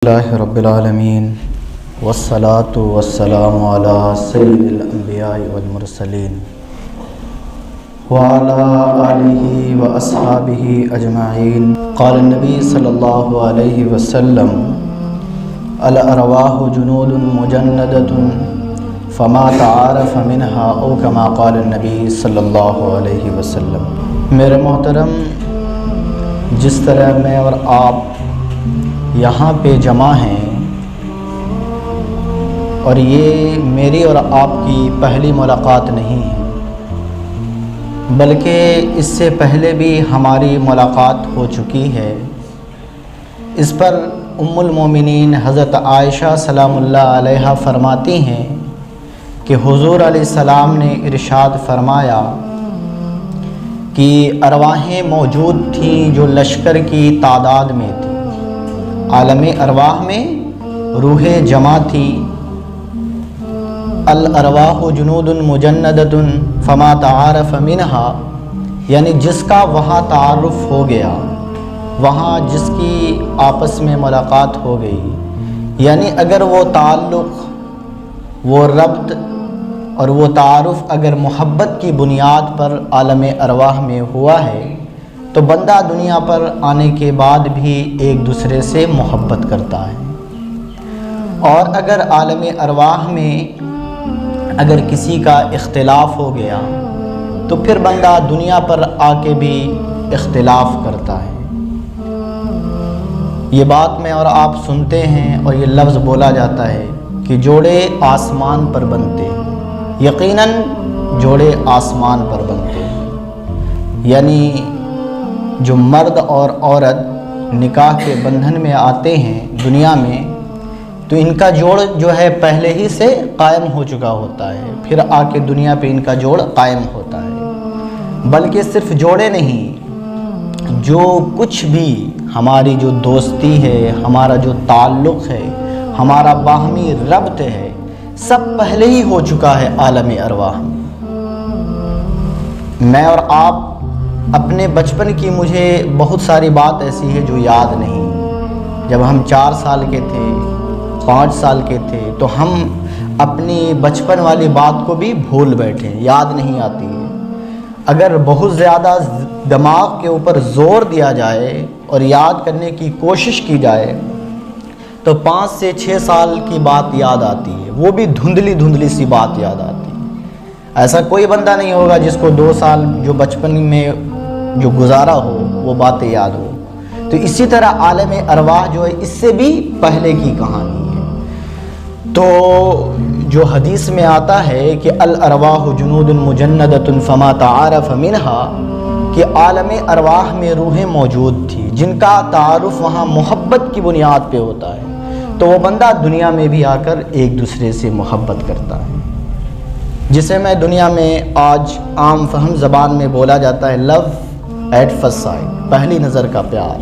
الحمدللہ رب العالمین والصلاة والسلام علی سید الانبیاء والمرسلین وعلی آلہ واصحابہ اجمعین۔ قال النبی صلی اللہ علیہ وسلم الارواح جنود مجندۃ فما تعارف منها او کما قال النبی صلی اللہ علیہ وسلم۔ میرے محترم، جس طرح میں اور آپ یہاں پہ جمع ہیں اور یہ میری اور آپ کی پہلی ملاقات نہیں ہے، بلکہ اس سے پہلے بھی ہماری ملاقات ہو چکی ہے۔ اس پر ام المومنین حضرت عائشہ سلام اللہ علیہا فرماتی ہیں کہ حضور علیہ السلام نے ارشاد فرمایا کہ ارواحیں موجود تھیں جو لشکر کی تعداد میں تھی، عالم ارواح میں روح جمع تھی۔ الارواح جنود مجندۃ فما تعارف منها، یعنی جس کا وہاں تعارف ہو گیا، وہاں جس کی آپس میں ملاقات ہو گئی، یعنی اگر وہ تعلق، وہ ربط اور وہ تعارف اگر محبت کی بنیاد پر عالم ارواح میں ہوا ہے تو بندہ دنیا پر آنے کے بعد بھی ایک دوسرے سے محبت کرتا ہے۔ اور اگر عالم ارواح میں اگر کسی کا اختلاف ہو گیا تو پھر بندہ دنیا پر آ کے بھی اختلاف کرتا ہے۔ یہ بات میں اور آپ سنتے ہیں اور یہ لفظ بولا جاتا ہے کہ جوڑے آسمان پر بنتے ہیں۔ یقیناً جوڑے آسمان پر بنتے ہیں، یعنی جو مرد اور عورت نکاح کے بندھن میں آتے ہیں دنیا میں تو ان کا جوڑ جو ہے پہلے ہی سے قائم ہو چکا ہوتا ہے، پھر آ کے دنیا پہ ان کا جوڑ قائم ہوتا ہے۔ بلکہ صرف جوڑے نہیں، جو کچھ بھی ہماری جو دوستی ہے، ہمارا جو تعلق ہے، ہمارا باہمی ربط ہے، سب پہلے ہی ہو چکا ہے عالم ارواح میں۔ میں اور آپ اپنے بچپن کی مجھے بہت ساری بات ایسی ہے جو یاد نہیں۔ جب ہم 4 سال کے تھے، 5 سال کے تھے تو ہم اپنی بچپن والی بات کو بھی بھول بیٹھے، یاد نہیں آتی ہے۔ اگر بہت زیادہ دماغ کے اوپر زور دیا جائے اور یاد کرنے کی کوشش کی جائے تو 5 سے 6 سال کی بات یاد آتی ہے، وہ بھی دھندلی دھندلی سی بات یاد آتی ہے۔ ایسا کوئی بندہ نہیں ہوگا جس کو 2 سال جو بچپن میں جو گزارا ہو وہ باتیں یاد ہو۔ تو اسی طرح عالم ارواح جو ہے اس سے بھی پہلے کی کہانی ہے۔ تو جو حدیث میں آتا ہے کہ الارواح جنود مجندۃ فما تعارف منها، کہ عالم ارواح میں روحیں موجود تھی جن کا تعارف وہاں محبت کی بنیاد پہ ہوتا ہے، تو وہ بندہ دنیا میں بھی آ کر ایک دوسرے سے محبت کرتا ہے، جسے میں دنیا میں آج عام فہم زبان میں بولا جاتا ہے لو ایٹ فرسٹ سائٹ، پہلی نظر کا پیار۔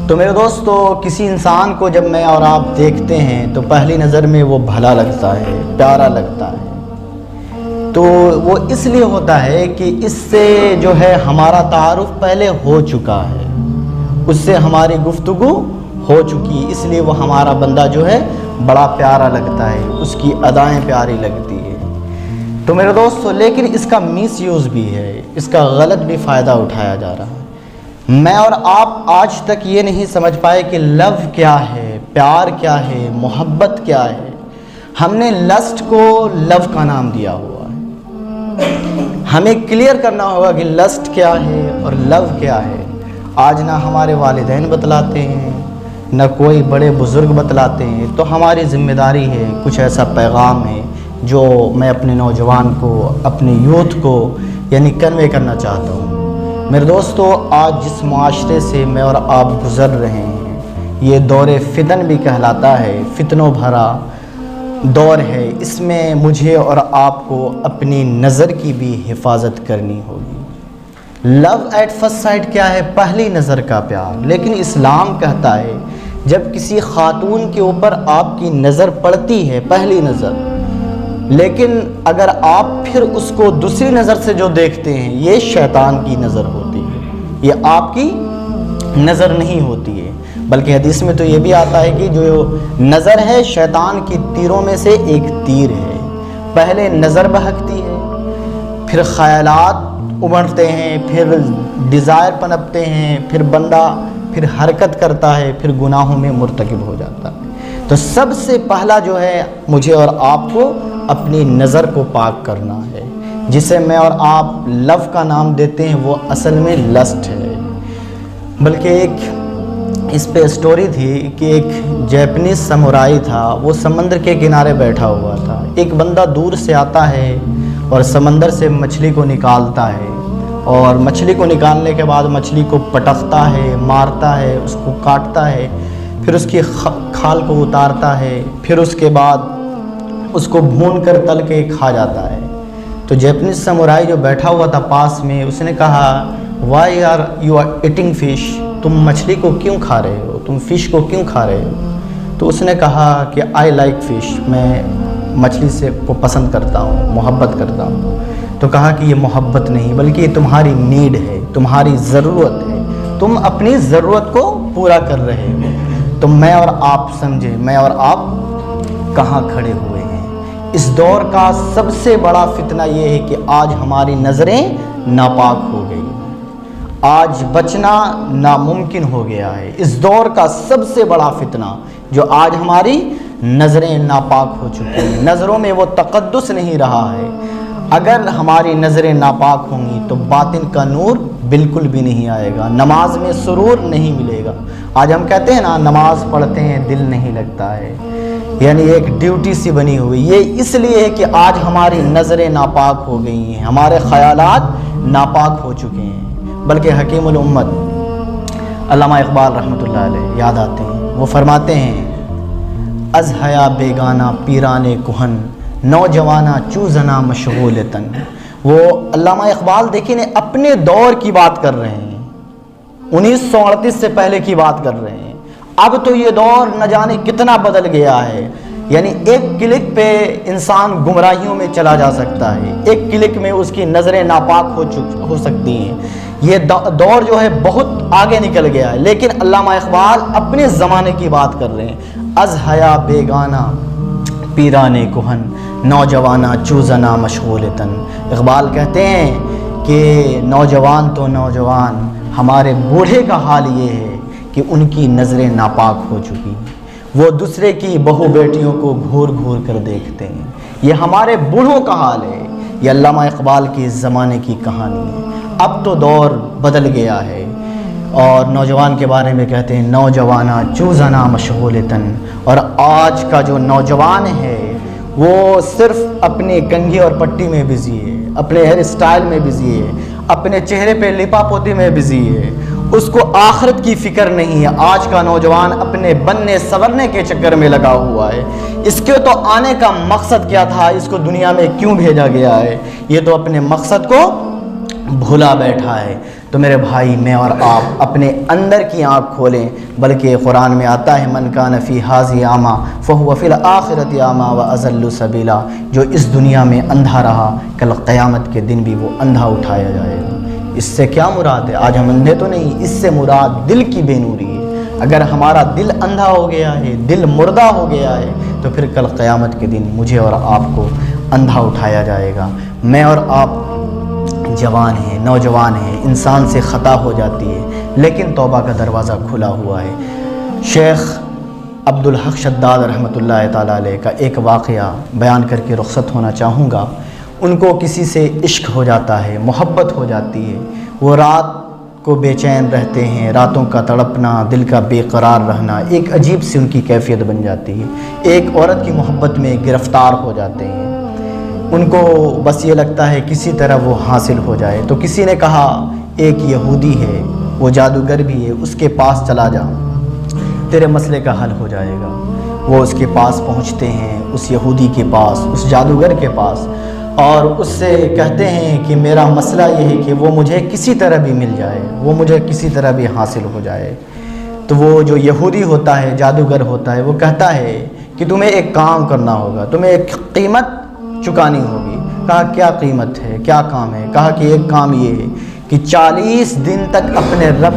تو میرے دوستو، کسی انسان کو جب میں اور آپ دیکھتے ہیں تو پہلی نظر میں وہ بھلا لگتا ہے، پیارا لگتا ہے، تو وہ اس لیے ہوتا ہے کہ اس سے جو ہے ہمارا تعارف پہلے ہو چکا ہے، اس سے ہماری گفتگو ہو چکی، اس لیے وہ ہمارا بندہ جو ہے بڑا پیارا لگتا ہے، اس کی ادائیں پیاری لگتی ہے۔ تو میرے دوستو، لیکن اس کا مس یوز بھی ہے، اس کا غلط بھی فائدہ اٹھایا جا رہا ہے۔ میں اور آپ آج تک یہ نہیں سمجھ پائے کہ لو کیا ہے، پیار کیا ہے، محبت کیا ہے۔ ہم نے لسٹ کو لو کا نام دیا ہوا ہے۔ ہمیں کلیئر کرنا ہوگا کہ لسٹ کیا ہے اور لو کیا ہے۔ آج نہ ہمارے والدین بتلاتے ہیں، نہ کوئی بڑے بزرگ بتلاتے ہیں، تو ہماری ذمہ داری ہے، کچھ ایسا پیغام ہے جو میں اپنے نوجوان کو، اپنے یوتھ کو یعنی کنوے کرنا چاہتا ہوں۔ میرے دوستو، آج جس معاشرے سے میں اور آپ گزر رہے ہیں یہ دور فتن بھی کہلاتا ہے، فتنوں بھرا دور ہے۔ اس میں مجھے اور آپ کو اپنی نظر کی بھی حفاظت کرنی ہوگی۔ لو ایٹ فرسٹ سائٹ کیا ہے؟ پہلی نظر کا پیار۔ لیکن اسلام کہتا ہے جب کسی خاتون کے اوپر آپ کی نظر پڑتی ہے، پہلی نظر، لیکن اگر آپ پھر اس کو دوسری نظر سے جو دیکھتے ہیں یہ شیطان کی نظر ہوتی ہے، یہ آپ کی نظر نہیں ہوتی ہے۔ بلکہ حدیث میں تو یہ بھی آتا ہے کہ جو نظر ہے شیطان کی تیروں میں سے ایک تیر ہے. پہلے نظر بہکتی ہے، پھر خیالات ابھرتے ہیں، پھر ڈیزائر پنپتے ہیں، پھر بندہ پھر حرکت کرتا ہے، پھر گناہوں میں مرتکب ہو جاتا ہے. تو سب سے پہلا جو ہے مجھے اور آپ کو اپنی نظر کو پاک کرنا ہے، جسے میں اور آپ لو کا نام دیتے ہیں، وہ اصل میں لسٹ ہے. بلکہ ایک اس پہ سٹوری تھی کہ ایک جیپنیز سمورائی تھا، وہ سمندر کے کنارے بیٹھا ہوا تھا. ایک بندہ دور سے آتا ہے اور سمندر سے مچھلی کو نکالتا ہے، اور مچھلی کو نکالنے کے بعد مچھلی کو پٹکتا ہے، مارتا ہے، اس کو کاٹتا ہے، پھر اس کی کھال کو اتارتا ہے، پھر اس کے بعد اس کو بھون کر تل کے کھا جاتا ہے. تو جیپنیز سمورائی جو بیٹھا ہوا تھا پاس میں، اس نے کہا why are you are eating fish, تم مچھلی کو کیوں کھا رہے ہو، تم فش کو کیوں کھا رہے ہو؟ تو اس نے کہا کہ آئی لائک فش، میں مچھلی سے کو پسند کرتا ہوں، محبت کرتا ہوں. تو کہا کہ یہ محبت نہیں بلکہ یہ تمہاری نیڈ ہے، تمہاری ضرورت ہے، تم اپنی ضرورت کو پورا کر رہے ہو. تو میں اور آپ سمجھیں، میں اور آپ کہاں کھڑے ہوئے ہیں. اس دور کا سب سے بڑا فتنہ یہ ہے کہ آج ہماری نظریں ناپاک ہو گئی، آج بچنا ناممکن ہو گیا ہے. اس دور کا سب سے بڑا فتنہ جو آج ہماری نظریں ناپاک ہو چکی ہیں، نظروں میں وہ تقدس نہیں رہا ہے. اگر ہماری نظریں ناپاک ہوں گی تو باطن کا نور بالکل بھی نہیں آئے گا، نماز میں سرور نہیں ملے گا. آج ہم کہتے ہیں نا نماز پڑھتے ہیں دل نہیں لگتا ہے، یعنی ایک ڈیوٹی سی بنی ہوئی. یہ اس لیے ہے کہ آج ہماری نظریں ناپاک ہو گئی ہیں، ہمارے خیالات ناپاک ہو چکے ہیں. بلکہ حکیم الامت علامہ اقبال رحمۃ اللہ علیہ یاد آتے ہیں، وہ فرماتے ہیں از حیا بیگانہ پیرانے کہن نوجوانہ چوزنا مشغول تن. وہ علامہ اقبال دیکھیں اپنے دور کی بات کر رہے ہیں، 1938 سے پہلے کی بات کر رہے ہیں. اب تو یہ دور نہ جانے کتنا بدل گیا ہے، یعنی ایک کلک پہ انسان گمراہیوں میں چلا جا سکتا ہے، ایک کلک میں اس کی نظریں ناپاک ہو سکتی ہیں. یہ دور جو ہے بہت آگے نکل گیا ہے. لیکن علامہ اقبال اپنے زمانے کی بات کر رہے ہیں. از حیا بیگانہ پیرانے کہن نوجوانہ چوزنا مشغول تن. اقبال کہتے ہیں کہ نوجوان تو نوجوان، ہمارے بوڑھے کا حال یہ ہے کہ ان کی نظریں ناپاک ہو چکی، وہ دوسرے کی بہو بیٹیوں کو گھور گھور کر دیکھتے ہیں. یہ ہمارے بوڑھوں کا حال ہے. یہ علامہ اقبال کے اس زمانے کی کہانی ہے. اب تو دور بدل گیا ہے. اور نوجوان کے بارے میں کہتے ہیں نوجوانہ چوزنا مشغول تن. اور آج کا جو نوجوان ہے وہ صرف اپنے کنگھی اور پٹی میں بزی ہے، اپنے ہیئر اسٹائل میں بزی ہے، اپنے چہرے پہ لپا پوتی میں بزی ہے. اس کو آخرت کی فکر نہیں ہے. آج کا نوجوان اپنے بننے سورنے کے چکر میں لگا ہوا ہے. اس کے تو آنے کا مقصد کیا تھا، اس کو دنیا میں کیوں بھیجا گیا ہے، یہ تو اپنے مقصد کو بھولا بیٹھا ہے. تو میرے بھائی، میں اور آپ اپنے اندر کی آنکھ کھولیں. بلکہ قرآن میں آتا ہے من کان فی ھذہ اعمیٰ فہو فی الآخرۃ اعمیٰ واضل سبیلا. جو اس دنیا میں اندھا رہا کل قیامت کے دن بھی وہ اندھا اٹھایا جائے گا. اس سے کیا مراد ہے؟ آج ہم اندھے تو نہیں، اس سے مراد دل کی بے نوری ہے. اگر ہمارا دل اندھا ہو گیا ہے، دل مردہ ہو گیا ہے، تو پھر کل قیامت کے دن مجھے اور آپ کو اندھا اٹھایا جائے گا. میں اور آپ جوان ہیں، نوجوان ہیں، انسان سے خطا ہو جاتی ہے، لیکن توبہ کا دروازہ کھلا ہوا ہے. شیخ عبدالحق شداد رحمۃ اللہ تعالیٰ علیہ کا ایک واقعہ بیان کر کے رخصت ہونا چاہوں گا. ان کو کسی سے عشق ہو جاتا ہے، محبت ہو جاتی ہے. وہ رات کو بے چین رہتے ہیں، راتوں کا تڑپنا، دل کا بے قرار رہنا ایک عجیب سی ان کی کیفیت بن جاتی ہے. ایک عورت کی محبت میں گرفتار ہو جاتے ہیں. ان کو بس یہ لگتا ہے کسی طرح وہ حاصل ہو جائے. تو کسی نے کہا ایک یہودی ہے، وہ جادوگر بھی ہے، اس کے پاس چلا جا، تیرے مسئلے کا حل ہو جائے گا. وہ اس کے پاس پہنچتے ہیں، اس یہودی کے پاس، اس جادوگر کے پاس، اور اس سے کہتے ہیں کہ میرا مسئلہ یہ ہے کہ وہ مجھے کسی طرح بھی مل جائے، وہ مجھے کسی طرح بھی حاصل ہو جائے. تو وہ جو یہودی ہوتا ہے، جادوگر ہوتا ہے، وہ کہتا ہے کہ تمہیں ایک کام کرنا ہوگا، تمہیں ایک قیمت چکانی ہوگی. کہا کیا قیمت ہے، کیا کام ہے؟ کہا کہ ایک کام یہ ہے کہ 40 دن تک اپنے رب